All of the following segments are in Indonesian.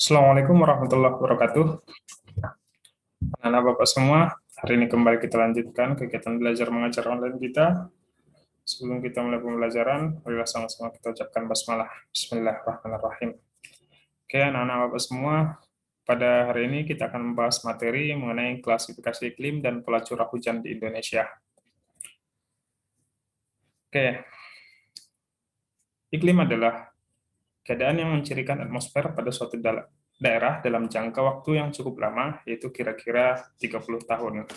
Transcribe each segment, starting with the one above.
Assalamualaikum warahmatullahi wabarakatuh. Anak-anak Bapak semua, hari ini kembali kita lanjutkan kegiatan belajar mengajar online kita. Sebelum kita mulai pembelajaran, marilah sama-sama kita ucapkan basmalah. Bismillahirrahmanirrahim. Oke, anak-anak Bapak semua, pada hari ini kita akan membahas materi mengenai klasifikasi iklim dan pola curah hujan di Indonesia. Oke, iklim adalah keadaan yang mencirikan atmosfer pada suatu daerah dalam jangka waktu yang cukup lama, yaitu kira-kira 30 tahun.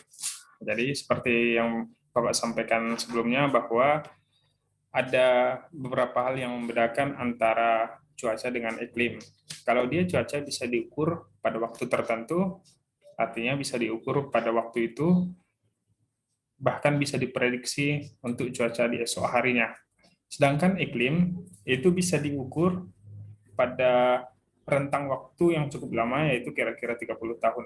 Jadi seperti yang Bapak sampaikan sebelumnya bahwa ada beberapa hal yang membedakan antara cuaca dengan iklim. Kalau dia cuaca bisa diukur pada waktu tertentu, artinya bisa diukur pada waktu itu, bahkan bisa diprediksi untuk cuaca di esok harinya. Sedangkan iklim itu bisa diukur pada rentang waktu yang cukup lama, yaitu kira-kira 30 tahun.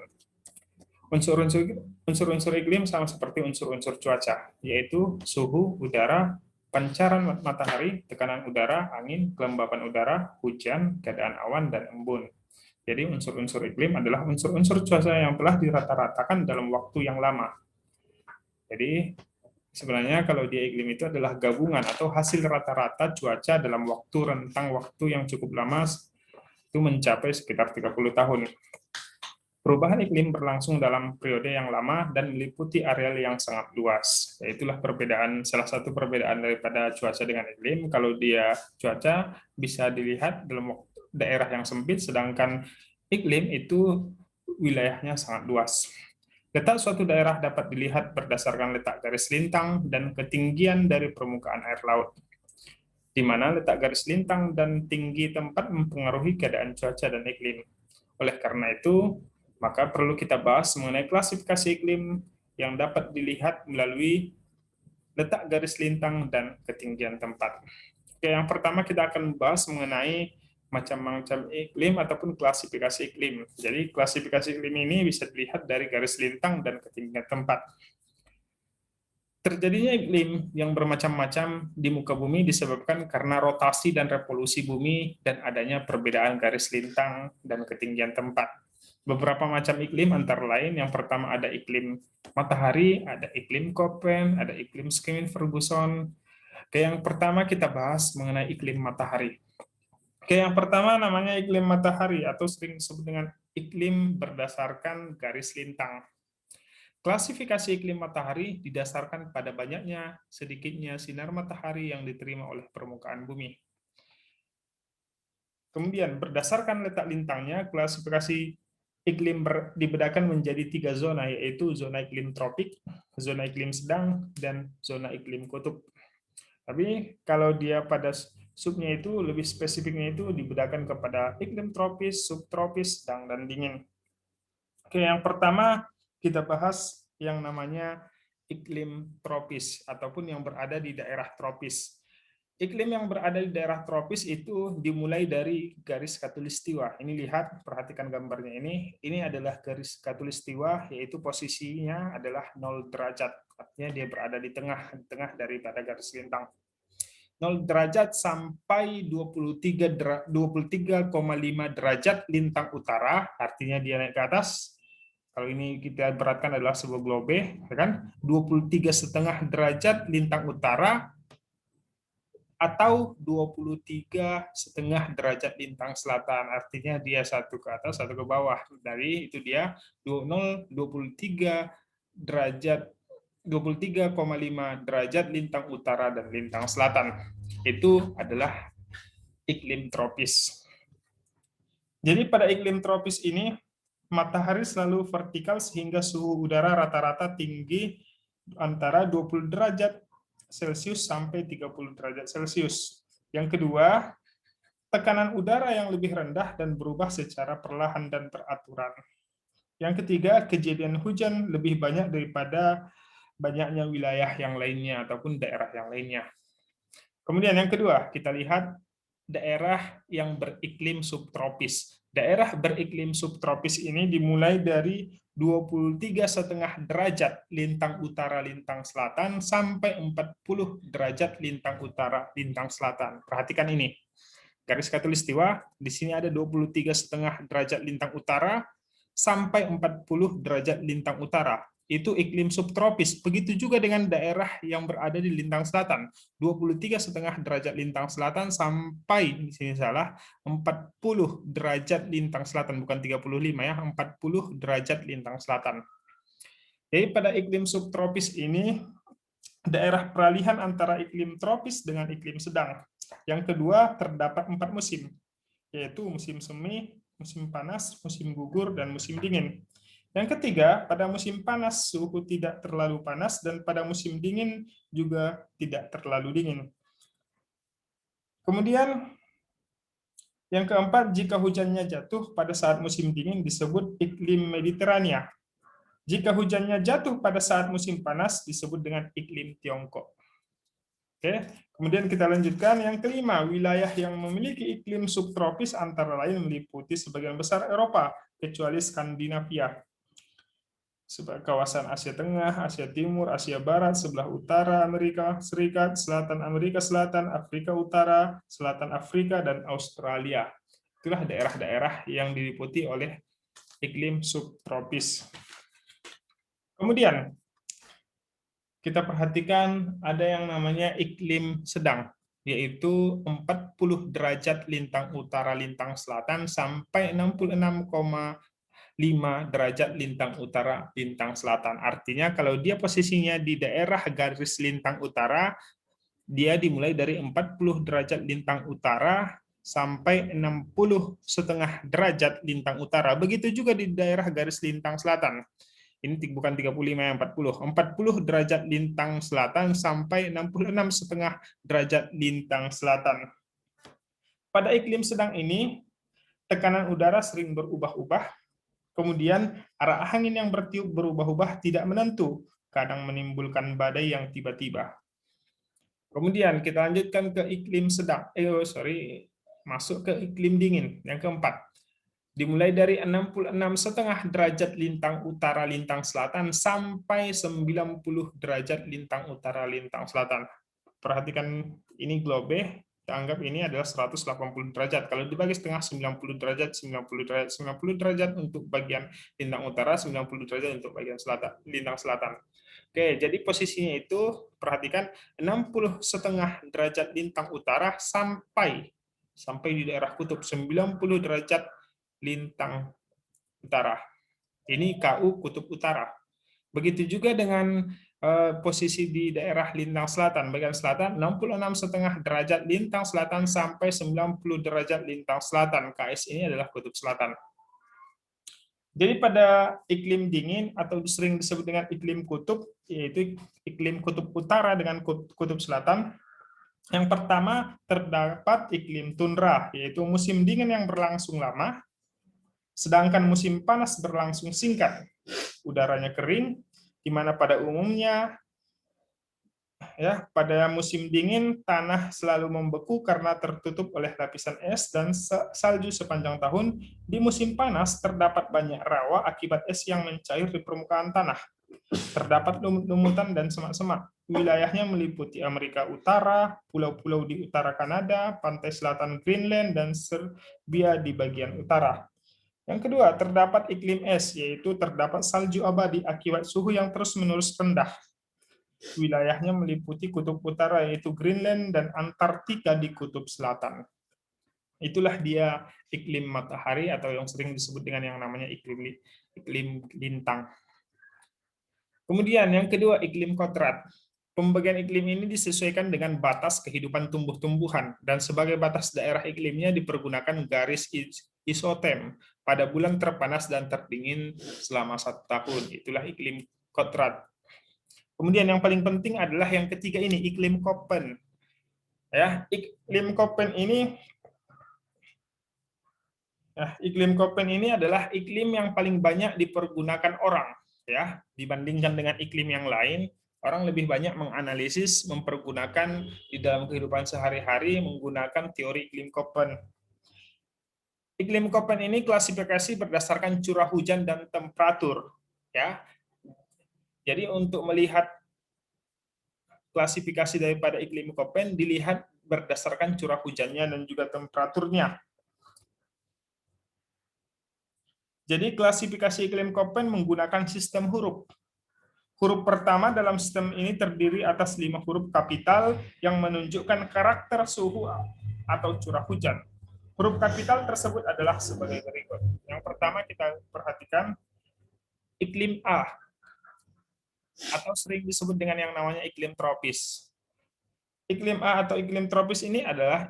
Unsur-unsur iklim sama seperti unsur-unsur cuaca, yaitu suhu udara, pancaran matahari, tekanan udara, angin, kelembapan udara, hujan, keadaan awan, dan embun. Jadi unsur-unsur iklim adalah unsur-unsur cuaca yang telah dirata-ratakan dalam waktu yang lama. Jadi sebenarnya kalau dia iklim itu adalah gabungan atau hasil rata-rata cuaca dalam rentang waktu yang cukup lama, itu mencapai sekitar 30 tahun. Perubahan iklim berlangsung dalam periode yang lama dan meliputi areal yang sangat luas. Itulah salah satu perbedaan daripada cuaca dengan iklim. Kalau dia cuaca bisa dilihat dalam daerah yang sempit, sedangkan iklim itu wilayahnya sangat luas. Letak suatu daerah dapat dilihat berdasarkan letak garis lintang dan ketinggian dari permukaan air laut, di mana letak garis lintang dan tinggi tempat mempengaruhi keadaan cuaca dan iklim. Oleh karena itu, maka perlu kita bahas mengenai klasifikasi iklim yang dapat dilihat melalui letak garis lintang dan ketinggian tempat. Oke, yang pertama kita akan membahas mengenai macam-macam iklim ataupun klasifikasi iklim. Jadi klasifikasi iklim ini bisa dilihat dari garis lintang dan ketinggian tempat. Terjadinya iklim yang bermacam-macam di muka bumi disebabkan karena rotasi dan revolusi bumi dan adanya perbedaan garis lintang dan ketinggian tempat. Beberapa macam iklim antara lain, yang pertama ada iklim matahari, ada iklim Köppen, ada iklim Skemin-Ferguson. Oke, yang pertama kita bahas mengenai iklim matahari. Oke, yang pertama namanya iklim matahari atau sering disebut dengan iklim berdasarkan garis lintang. Klasifikasi iklim matahari didasarkan pada banyaknya sedikitnya sinar matahari yang diterima oleh permukaan bumi. Kemudian berdasarkan letak lintangnya, klasifikasi iklim dibedakan menjadi 3 zona, yaitu zona iklim tropik, zona iklim sedang, dan zona iklim kutub. Tapi kalau dia pada subnya itu, lebih spesifiknya itu dibedakan kepada iklim tropis, subtropis, sedang, dan dingin. Oke, yang pertama kita bahas yang namanya iklim tropis ataupun yang berada di daerah tropis. Iklim yang berada di daerah tropis itu dimulai dari garis khatulistiwa. Ini lihat, perhatikan gambarnya ini. Ini adalah garis khatulistiwa, yaitu posisinya adalah 0 derajat. Artinya dia berada di tengah daripada garis lintang. 0 derajat sampai 23,5 derajat lintang utara, artinya dia naik ke atas. Kalau ini kita beratkan adalah sebuah globe, ya kan? 23,5 derajat lintang utara atau 23,5 derajat lintang selatan. Artinya dia satu ke atas, satu ke bawah. Dari itu dia 23 derajat 23,5 derajat lintang utara dan lintang selatan. Itu adalah iklim tropis. Jadi pada iklim tropis ini matahari selalu vertikal sehingga suhu udara rata-rata tinggi antara 20 derajat Celcius sampai 30 derajat Celcius. Yang kedua, tekanan udara yang lebih rendah dan berubah secara perlahan dan teraturan. Yang ketiga, kejadian hujan lebih banyak daripada banyaknya wilayah yang lainnya ataupun daerah yang lainnya. Kemudian yang kedua, kita lihat daerah yang beriklim subtropis. Daerah beriklim subtropis ini dimulai dari 23,5 derajat lintang utara lintang selatan sampai 40 derajat lintang utara lintang selatan. Perhatikan ini. garis khatulistiwa, di sini ada 23,5 derajat lintang utara sampai 40 derajat lintang utara. Itu iklim subtropis. Begitu juga dengan daerah yang berada di lintang selatan. 23,5 derajat lintang selatan sampai, di sini salah, 40 derajat lintang selatan. Bukan 35 ya, 40 derajat lintang selatan. Jadi pada iklim subtropis ini, daerah peralihan antara iklim tropis dengan iklim sedang. Yang kedua, terdapat 4 musim, yaitu musim semi, musim panas, musim gugur, dan musim dingin. Yang ketiga, pada musim panas suhu tidak terlalu panas dan pada musim dingin juga tidak terlalu dingin. Kemudian yang keempat, jika hujannya jatuh pada saat musim dingin disebut iklim Mediterania. Jika hujannya jatuh pada saat musim panas disebut dengan iklim Tiongkok. Oke, kemudian kita lanjutkan yang kelima, wilayah yang memiliki iklim subtropis antara lain meliputi sebagian besar Eropa kecuali Skandinavia, kawasan Asia Tengah, Asia Timur, Asia Barat, sebelah utara Amerika Serikat, selatan Amerika Selatan, Afrika Utara, selatan Afrika, dan Australia. Itulah daerah-daerah yang diliputi oleh iklim subtropis. Kemudian, kita perhatikan ada yang namanya iklim sedang, yaitu 40 derajat lintang utara lintang selatan sampai 66,5 derajat lintang utara lintang selatan. Artinya kalau dia posisinya di daerah garis lintang utara, dia dimulai dari 40 derajat lintang utara sampai 60,5 derajat lintang utara. Begitu juga di daerah garis lintang selatan. Ini bukan 35 yang 40. 40 derajat lintang selatan sampai 66,5 derajat lintang selatan. Pada iklim sedang ini, tekanan udara sering berubah-ubah. Kemudian arah angin yang bertiup berubah-ubah tidak menentu, kadang menimbulkan badai yang tiba-tiba. Kemudian kita lanjutkan ke iklim sedang. Masuk ke iklim dingin yang keempat. Dimulai dari 66,5 derajat lintang utara lintang selatan sampai 90 derajat lintang utara lintang selatan. Perhatikan ini globe. Kita anggap ini adalah 180 derajat. Kalau dibagi setengah 90 derajat, 90 derajat, 90 derajat untuk bagian lintang utara, 90 derajat untuk bagian selatan, lintang selatan. Oke, jadi posisinya itu perhatikan 60,5 derajat lintang utara sampai di daerah kutub 90 derajat lintang utara. Ini KU kutub utara. Begitu juga dengan posisi di daerah lintang selatan, bagian selatan 66,5 derajat lintang selatan sampai 90 derajat lintang selatan. KS ini adalah kutub selatan. Jadi pada iklim dingin atau sering disebut dengan iklim kutub, yaitu iklim kutub utara dengan kutub selatan. Yang pertama terdapat iklim tundra, yaitu musim dingin yang berlangsung lama, sedangkan musim panas berlangsung singkat. Udaranya kering, di mana pada umumnya pada musim dingin tanah selalu membeku karena tertutup oleh lapisan es dan salju sepanjang tahun. Di musim panas terdapat banyak rawa akibat es yang mencair di permukaan tanah. Terdapat lumut-lumutan dan semak-semak. Wilayahnya meliputi Amerika Utara, pulau-pulau di utara Kanada, pantai selatan Greenland, dan Serbia di bagian utara. Yang kedua, terdapat iklim es, yaitu terdapat salju abadi akibat suhu yang terus-menerus rendah. Wilayahnya meliputi kutub utara, yaitu Greenland, dan Antartika di kutub selatan. Itulah dia iklim matahari atau yang sering disebut dengan yang namanya iklim lintang. Kemudian yang kedua, iklim kodrat. Pembagian iklim ini disesuaikan dengan batas kehidupan tumbuh-tumbuhan, dan sebagai batas daerah iklimnya dipergunakan garis isotem pada bulan terpanas dan terdingin selama 1 tahun. Itulah iklim kodrat. Kemudian yang paling penting adalah yang ketiga ini, iklim Köppen. Ya, iklim Köppen ini adalah iklim yang paling banyak dipergunakan orang, ya, dibandingkan dengan iklim yang lain. Orang lebih banyak menganalisis, mempergunakan di dalam kehidupan sehari-hari menggunakan teori iklim Köppen. Iklim Köppen ini klasifikasi berdasarkan curah hujan dan temperatur, ya. Jadi untuk melihat klasifikasi daripada iklim Köppen dilihat berdasarkan curah hujannya dan juga temperaturnya. Jadi klasifikasi iklim Köppen menggunakan sistem huruf. Huruf pertama dalam sistem ini terdiri atas 5 huruf kapital yang menunjukkan karakter suhu atau curah hujan. Huruf kapital tersebut adalah sebagai berikut. Yang pertama kita perhatikan iklim A, atau sering disebut dengan yang namanya iklim tropis. Iklim A atau iklim tropis ini adalah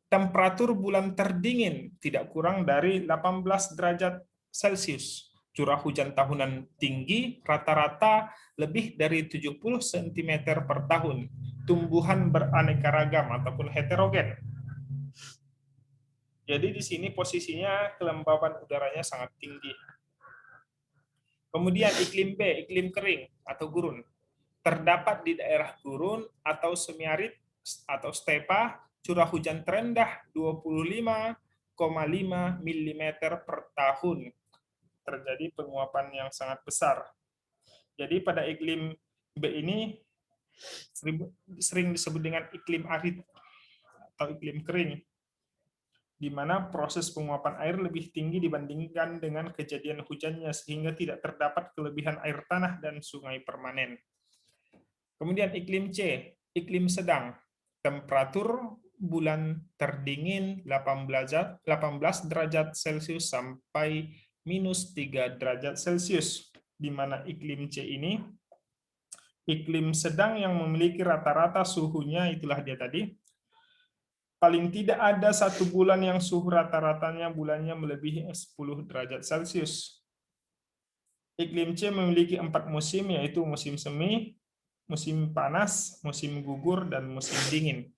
temperatur bulan terdingin, tidak kurang dari 18 derajat Celcius. Curah hujan tahunan tinggi, rata-rata lebih dari 70 cm per tahun. Tumbuhan beraneka ragam ataupun heterogen. Jadi di sini posisinya kelembaban udaranya sangat tinggi. Kemudian iklim B, iklim kering atau gurun. Terdapat di daerah gurun atau semiarid atau stepa, curah hujan terendah 25,5 mm per tahun. Terjadi penguapan yang sangat besar. Jadi pada iklim B ini sering disebut dengan iklim arid atau iklim kering, di mana proses penguapan air lebih tinggi dibandingkan dengan kejadian hujannya sehingga tidak terdapat kelebihan air tanah dan sungai permanen. Kemudian iklim C, iklim sedang. Temperatur bulan terdingin 18 derajat Celcius sampai minus 3 derajat Celcius. Di mana iklim C ini, iklim sedang yang memiliki rata-rata suhunya, itulah dia tadi, paling tidak ada satu bulan yang suhu rata-ratanya bulannya melebihi 10 derajat Celcius. Iklim C memiliki 4 musim, yaitu musim semi, musim panas, musim gugur, dan musim dingin.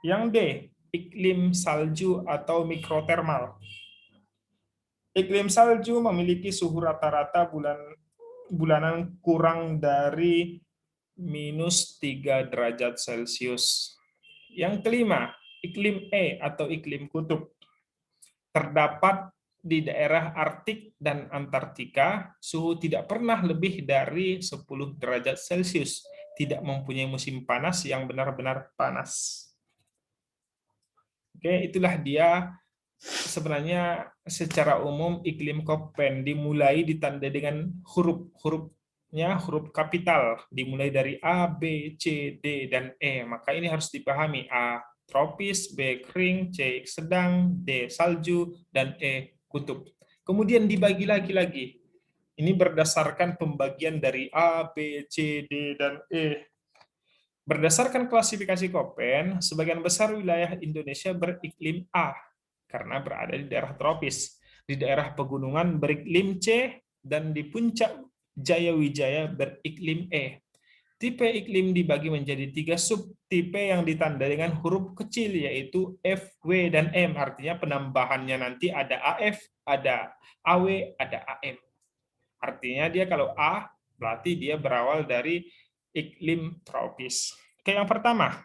Yang D, iklim salju atau mikrotermal. Iklim salju memiliki suhu rata-rata bulanan kurang dari minus 3 derajat Celcius. Yang kelima, iklim E atau iklim kutub. Terdapat di daerah Arktik dan Antartika, suhu tidak pernah lebih dari 10 derajat Celcius. Tidak mempunyai musim panas yang benar-benar panas. Oke, itulah dia sebenarnya secara umum iklim Köppen. Dimulai ditandai dengan hurufnya huruf kapital, dimulai dari A, B, C, D, dan E. Maka ini harus dipahami. A tropis, B kering, C sedang, D salju, dan E kutub. Kemudian dibagi lagi. Ini berdasarkan pembagian dari A, B, C, D, dan E. Berdasarkan klasifikasi Köppen, sebagian besar wilayah Indonesia beriklim A karena berada di daerah tropis. Di daerah pegunungan beriklim C, dan di puncak Jayawijaya beriklim E. Tipe iklim dibagi menjadi 3 subtipe yang ditandai dengan huruf kecil, yaitu F, W, dan M. Artinya penambahannya nanti ada AF, ada AW, ada AM. Artinya dia kalau A, berarti dia berawal dari iklim tropis. Oke, yang pertama,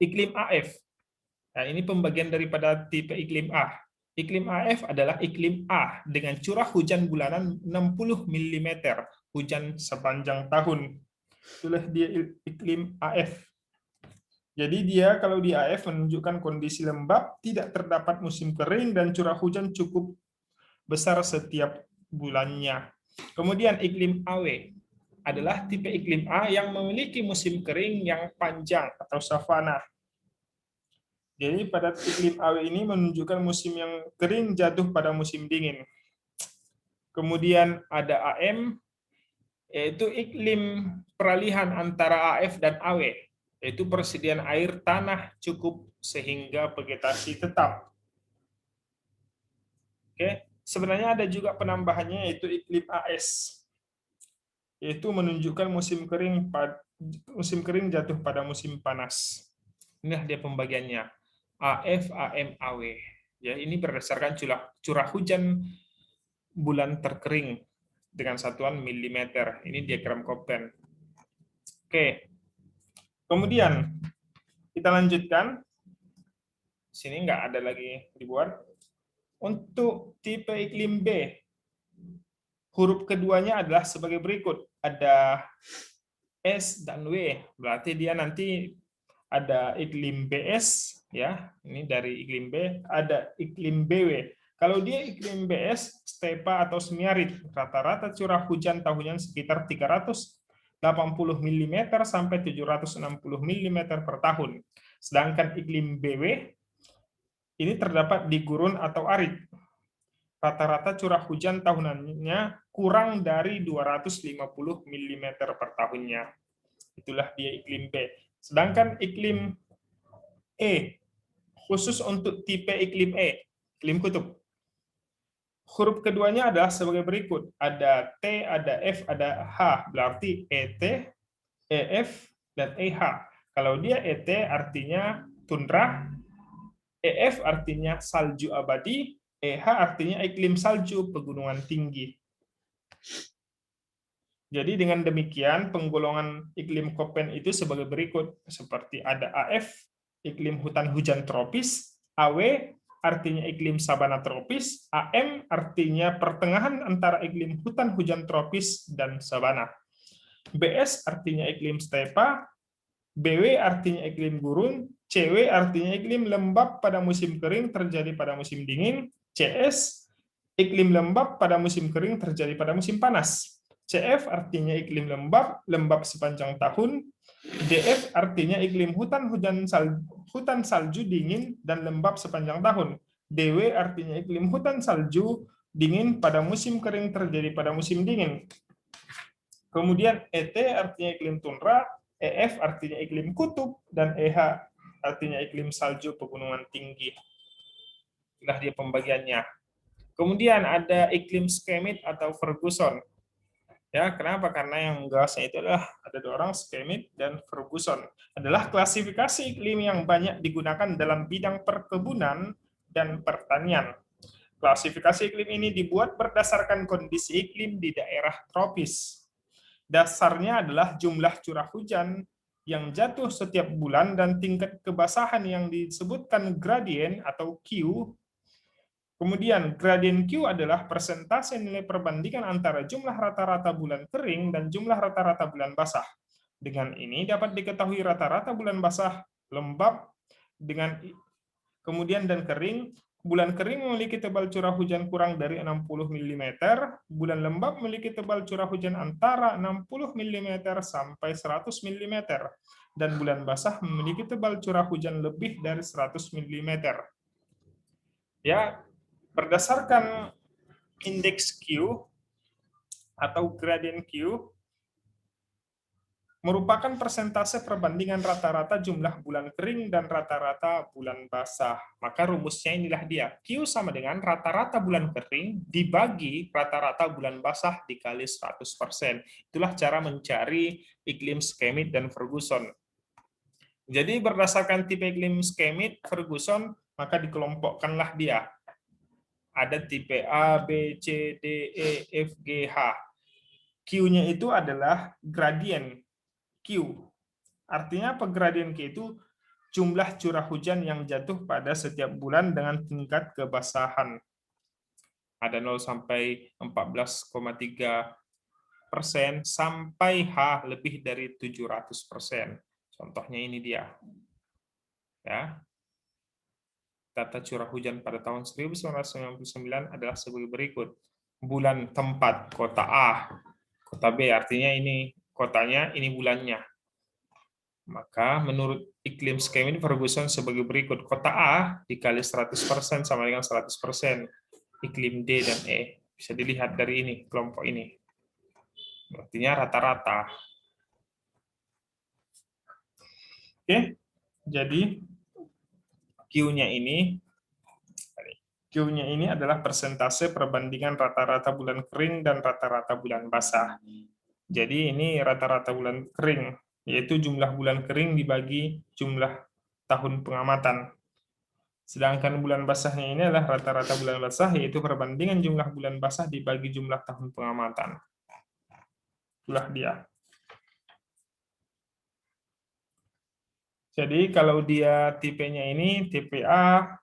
iklim AF. Nah, ini pembagian daripada tipe iklim A. Iklim AF adalah iklim A dengan curah hujan bulanan 60 mm hujan sepanjang tahun. Itulah dia iklim AF. Jadi dia kalau di AF menunjukkan kondisi lembab, tidak terdapat musim kering, dan curah hujan cukup besar setiap bulannya. Kemudian iklim AW adalah tipe iklim A yang memiliki musim kering yang panjang atau savana. Jadi pada iklim AW ini menunjukkan musim yang kering jatuh pada musim dingin. Kemudian ada AM, yaitu iklim peralihan antara AF dan AW, yaitu persediaan air tanah cukup sehingga vegetasi tetap. Oke, sebenarnya ada juga penambahannya, yaitu iklim AS, yaitu menunjukkan musim kering jatuh pada musim panas. Inilah dia pembagiannya. AF, AM, AW. Ya, ini berdasarkan curah hujan bulan terkering dengan satuan milimeter. Ini diagram Köppen. Oke. Kemudian kita lanjutkan. Sini nggak ada lagi dibuat. Untuk tipe iklim B, huruf keduanya adalah sebagai berikut. Ada S dan W. Berarti dia nanti ada iklim BS, ya, ini dari iklim B, ada iklim BW. Kalau dia iklim BS, stepa atau semiarid, rata-rata curah hujan tahunnya sekitar 380 mm sampai 760 mm per tahun. Sedangkan iklim BW ini terdapat di gurun atau arid. Rata-rata curah hujan tahunannya kurang dari 250 mm per tahunnya. Itulah dia iklim B. Sedangkan iklim E, khusus untuk tipe iklim E, iklim kutub. Huruf keduanya adalah sebagai berikut. Ada T, ada F, ada H. Berarti ET, EF, dan EH. Kalau dia ET artinya tundra, EF artinya salju abadi, EH artinya iklim salju pegunungan tinggi. Jadi dengan demikian penggolongan iklim Köppen itu sebagai berikut. Seperti ada AF, iklim hutan hujan tropis, AW artinya iklim sabana tropis, AM artinya pertengahan antara iklim hutan hujan tropis dan sabana. BS artinya iklim stepa, BW artinya iklim gurun, CW artinya iklim lembab pada musim kering terjadi pada musim dingin, CS iklim lembab pada musim kering terjadi pada musim panas. CF artinya iklim lembab, lembab sepanjang tahun. DF artinya iklim hutan salju dingin dan lembab sepanjang tahun. DW artinya iklim hutan salju dingin pada musim kering terjadi pada musim dingin. Kemudian ET artinya iklim tundra, EF artinya iklim kutub, dan EH artinya iklim salju pegunungan tinggi. Itulah dia pembagiannya. Kemudian ada iklim Schmidt atau Ferguson. Ya, kenapa? Karena yang gasnya itu adalah ada dua orang, Schmidt dan Ferguson. Adalah klasifikasi iklim yang banyak digunakan dalam bidang perkebunan dan pertanian. Klasifikasi iklim ini dibuat berdasarkan kondisi iklim di daerah tropis. Dasarnya adalah jumlah curah hujan yang jatuh setiap bulan dan tingkat kebasahan yang disebutkan gradien atau Q. Kemudian gradien Q adalah persentase nilai perbandingan antara jumlah rata-rata bulan kering dan jumlah rata-rata bulan basah. Dengan ini dapat diketahui rata-rata bulan basah, lembab, dengan kemudian dan kering. Bulan kering memiliki tebal curah hujan kurang dari 60 mm, bulan lembab memiliki tebal curah hujan antara 60 mm sampai 100 mm, dan bulan basah memiliki tebal curah hujan lebih dari 100 mm. Ya, berdasarkan indeks Q atau gradien Q merupakan persentase perbandingan rata-rata jumlah bulan kering dan rata-rata bulan basah. Maka rumusnya inilah dia. Q sama dengan rata-rata bulan kering dibagi rata-rata bulan basah dikali 100%. Itulah cara mencari iklim Schmidt dan Ferguson. Jadi berdasarkan tipe iklim Schmidt, Ferguson, maka dikelompokkanlah dia. Ada tipe A, B, C, D, E, F, G, H. Q-nya itu adalah gradien Q. Artinya apa gradien Q itu? Jumlah curah hujan yang jatuh pada setiap bulan dengan tingkat kebasahan. Ada 0 sampai 14,3% sampai H lebih dari 700%. Contohnya ini dia. Ya. Data curah hujan pada tahun 1999 adalah sebagai berikut. Bulan tempat, kota A. Kota B artinya ini kotanya, ini bulannya. Maka menurut iklim Schmidt Ferguson sebagai berikut. Kota A dikali 100% sama dengan 100%. Iklim D dan E. Bisa dilihat dari ini, kelompok ini. Artinya rata-rata. Oke, jadi Q-nya ini adalah persentase perbandingan rata-rata bulan kering dan rata-rata bulan basah. Jadi ini rata-rata bulan kering, yaitu jumlah bulan kering dibagi jumlah tahun pengamatan. Sedangkan bulan basahnya ini adalah rata-rata bulan basah, yaitu perbandingan jumlah bulan basah dibagi jumlah tahun pengamatan. Itulah dia. Jadi kalau dia tipenya ini, tipe A,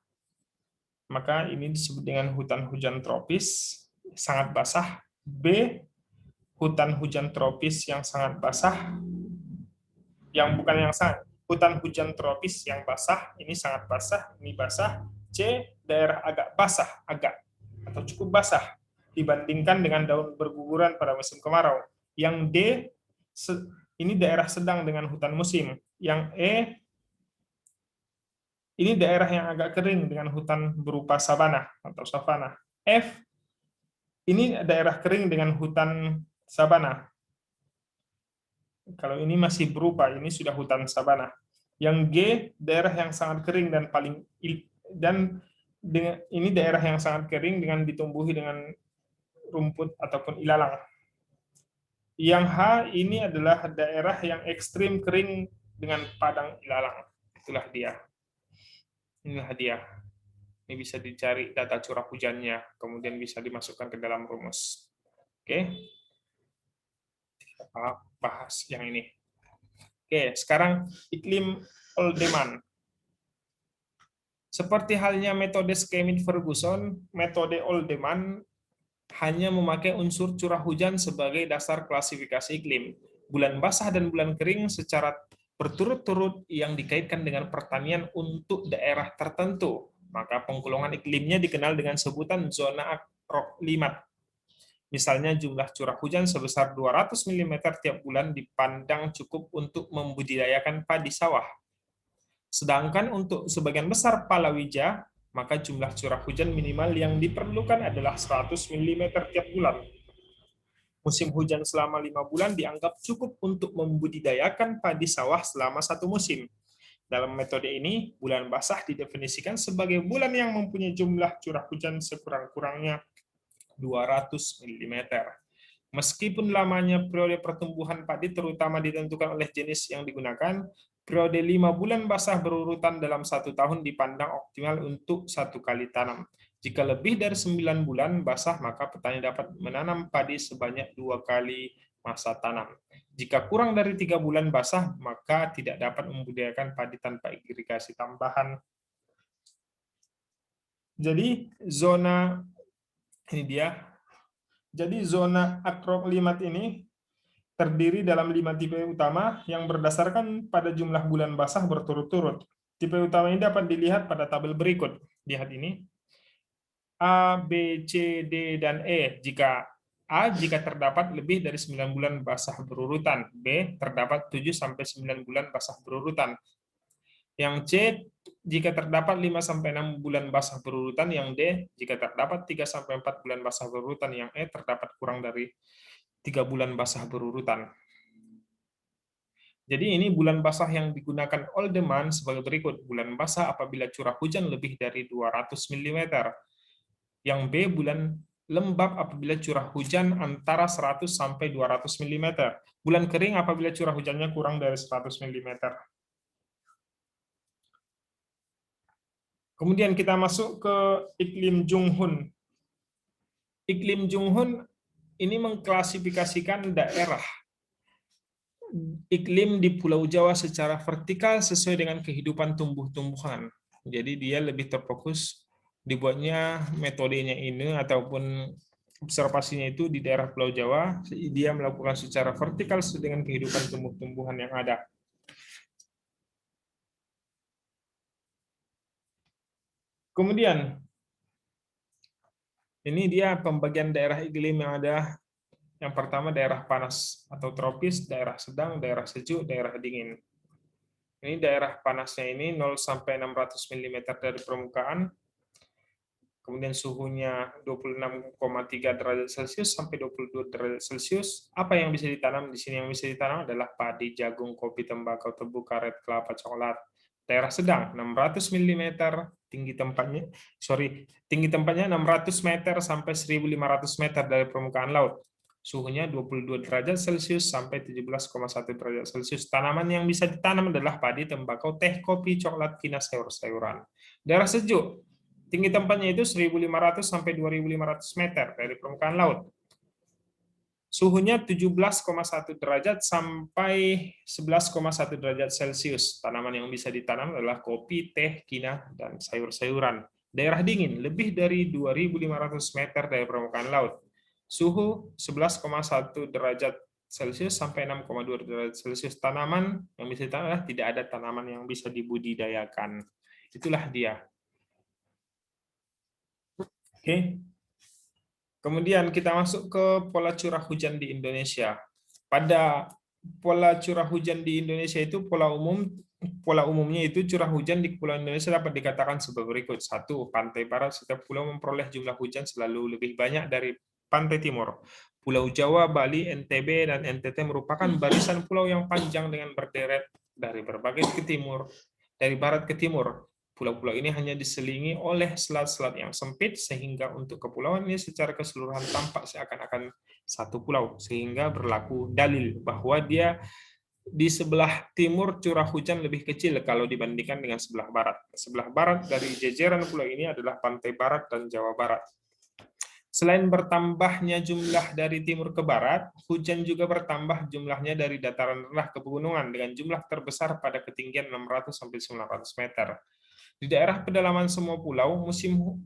maka ini disebut dengan hutan hujan tropis, sangat basah. B, hutan hujan tropis yang sangat basah, yang bukan yang sangat, hutan hujan tropis yang basah, ini sangat basah, ini basah. C, daerah agak basah, agak atau cukup basah dibandingkan dengan daun berguguran pada musim kemarau. Yang D, ini daerah sedang dengan hutan musim. Yang E, ini daerah yang agak kering dengan hutan berupa sabana atau savana. F, ini daerah kering dengan hutan sabana. Kalau ini masih berupa, ini sudah hutan sabana. Yang G, daerah yang sangat kering dan ini daerah yang sangat kering dengan ditumbuhi dengan rumput ataupun ilalang. Yang H, ini adalah daerah yang ekstrim kering dengan padang ilalang. Itulah dia. Inilah dia. Ini bisa dicari data curah hujannya, kemudian bisa dimasukkan ke dalam rumus. Oke. Kita bahas yang ini. Oke, sekarang iklim Oldeman. Seperti halnya metode Schmidt-Ferguson, metode Oldeman hanya memakai unsur curah hujan sebagai dasar klasifikasi iklim. Bulan basah dan bulan kering secara berturut-turut yang dikaitkan dengan pertanian untuk daerah tertentu. Maka penggolongan iklimnya dikenal dengan sebutan zona agroklimat. Misalnya jumlah curah hujan sebesar 200 mm tiap bulan dipandang cukup untuk membudidayakan padi sawah. Sedangkan untuk sebagian besar palawija, maka jumlah curah hujan minimal yang diperlukan adalah 100 mm tiap bulan. Musim hujan selama 5 bulan dianggap cukup untuk membudidayakan padi sawah selama 1 musim. Dalam metode ini, bulan basah didefinisikan sebagai bulan yang mempunyai jumlah curah hujan sekurang-kurangnya 200 mm. Meskipun lamanya periode pertumbuhan padi terutama ditentukan oleh jenis yang digunakan, periode 5 bulan basah berurutan dalam 1 tahun dipandang optimal untuk 1 kali tanam. Jika lebih dari 9 bulan basah, maka petani dapat menanam padi sebanyak 2 kali masa tanam. Jika kurang dari 3 bulan basah, maka tidak dapat membudidayakan padi tanpa irigasi tambahan. Jadi zona ini dia. Jadi zona agroklimat ini terdiri dalam 5 tipe utama yang berdasarkan pada jumlah bulan basah berturut-turut. Tipe utama ini dapat dilihat pada tabel berikut. Lihat ini. A, B, C, D, dan E. Jika terdapat lebih dari 9 bulan basah berurutan. B, terdapat 7-9 bulan basah berurutan. Yang C, jika terdapat 5-6 bulan basah berurutan. Yang D, jika terdapat 3-4 bulan basah berurutan. Yang E, terdapat kurang dari 3 bulan basah berurutan. Jadi ini bulan basah yang digunakan Oldeman sebagai berikut. Bulan basah apabila curah hujan lebih dari 200 mm. Yang B, bulan lembab apabila curah hujan antara 100 sampai 200 mm. Bulan kering apabila curah hujannya kurang dari 100 mm. Kemudian kita masuk ke iklim Junghun. Iklim Junghun ini mengklasifikasikan daerah iklim di Pulau Jawa secara vertikal sesuai dengan kehidupan tumbuh-tumbuhan. Jadi dia lebih terfokus, dibuatnya metodenya ini ataupun observasinya itu di daerah Pulau Jawa, dia melakukan secara vertikal sesuai dengan kehidupan tumbuh-tumbuhan yang ada. Kemudian, ini dia pembagian daerah iklim yang ada. Yang pertama daerah panas atau tropis, daerah sedang, daerah sejuk, daerah dingin. Ini daerah panasnya ini 0 sampai 600 mm dari permukaan. Kemudian suhunya 26,3 derajat Celcius sampai 22 derajat Celcius. Apa yang bisa ditanam di sini? Yang bisa ditanam adalah padi, jagung, kopi, tembakau, tebu, karet, kelapa, coklat. Daerah sedang 600 mm, tinggi tempatnya 600 meter sampai 1.500 meter dari permukaan laut. Suhunya 22 derajat Celcius sampai 17,1 derajat Celcius. Tanaman yang bisa ditanam adalah padi, tembakau, teh, kopi, coklat, kina, sayur-sayuran. Daerah sejuk, tinggi tempatnya itu 1.500 sampai 2.500 meter dari permukaan laut. Suhunya 17,1 derajat sampai 11,1 derajat Celcius. Tanaman yang bisa ditanam adalah kopi, teh, kina, dan sayur-sayuran. Daerah dingin, lebih dari 2.500 meter dari permukaan laut. Suhu 11,1 derajat Celcius sampai 6,2 derajat Celcius. Tanaman yang bisa ditanam tidak ada tanaman yang bisa dibudidayakan. Itulah dia. Oke. Kemudian kita masuk ke pola curah hujan di Indonesia. Pada pola curah hujan di Indonesia itu pola umumnya itu curah hujan di Pulau Indonesia dapat dikatakan sebagai berikut. Satu, pantai barat setiap pulau memperoleh jumlah hujan selalu lebih banyak dari pantai timur. Pulau Jawa, Bali, NTB, dan NTT merupakan barisan pulau yang panjang dengan berderet dari berbagai ke timur, dari barat ke timur. Pulau-pulau ini hanya diselingi oleh selat-selat yang sempit, sehingga untuk kepulauan ini secara keseluruhan tampak seakan-akan satu pulau, sehingga berlaku dalil bahwa dia di sebelah timur curah hujan lebih kecil kalau dibandingkan dengan sebelah barat. Sebelah barat dari jajaran pulau ini adalah Pantai Barat dan Jawa Barat. Selain bertambahnya jumlah dari timur ke barat, hujan juga bertambah jumlahnya dari dataran rendah ke pegunungan dengan jumlah terbesar pada ketinggian 600 sampai 900 meter. Di daerah pedalaman semua pulau, musim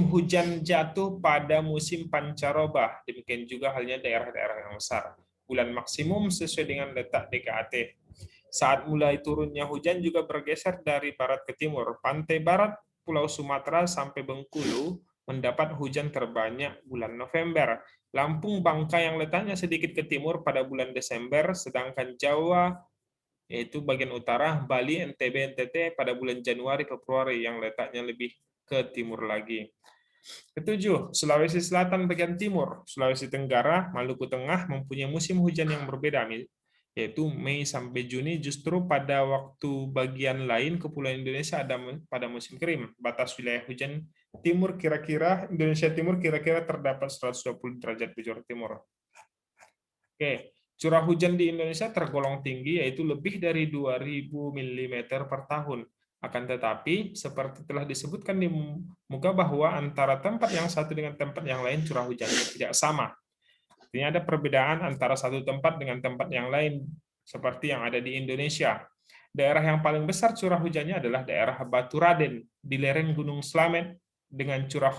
hujan jatuh pada musim pancaroba. Demikian juga halnya daerah-daerah yang besar. Bulan maksimum sesuai dengan letak DKAT. Saat mulai turunnya hujan juga bergeser dari barat ke timur. Pantai barat Pulau Sumatera sampai Bengkulu mendapat hujan terbanyak bulan November. Lampung Bangka yang letaknya sedikit ke timur pada bulan Desember, sedangkan Jawa yaitu bagian utara, Bali, NTB, NTT pada bulan Januari, Februari yang letaknya lebih ke timur lagi. Ketujuh, Sulawesi Selatan bagian timur, Sulawesi Tenggara, Maluku Tengah mempunyai musim hujan yang berbeda, yaitu Mei sampai Juni. Justru pada waktu bagian lain Kepulauan Indonesia ada pada musim kering. Batas wilayah hujan timur kira-kira Indonesia Timur kira-kira terdapat 120 derajat bujur timur. Oke, curah hujan di Indonesia tergolong tinggi, yaitu lebih dari 2.000 mm per tahun. Akan tetapi, seperti telah disebutkan di muka bahwa antara tempat yang satu dengan tempat yang lain curah hujannya tidak sama. Artinya ada perbedaan antara satu tempat dengan tempat yang lain, seperti yang ada di Indonesia. Daerah yang paling besar curah hujannya adalah daerah Baturaden, di lereng Gunung Slamet, dengan curah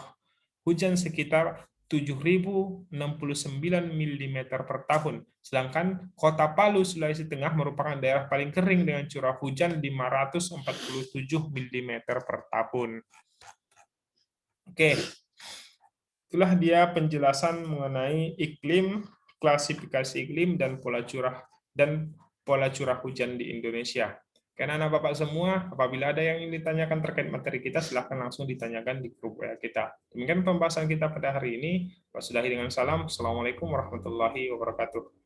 hujan sekitar 7.069 mm per tahun. Sedangkan Kota Palu, Sulawesi Tengah merupakan daerah paling kering dengan curah hujan 547 mm per tahun. Oke, itulah dia penjelasan mengenai iklim, klasifikasi iklim, dan pola curah hujan di Indonesia. Karena anak Bapak semua, apabila ada yang ingin ditanyakan terkait materi kita, silahkan langsung ditanyakan di grup WA kita. Demikian pembahasan kita pada hari ini. Wassalamualaikum warahmatullahi wabarakatuh.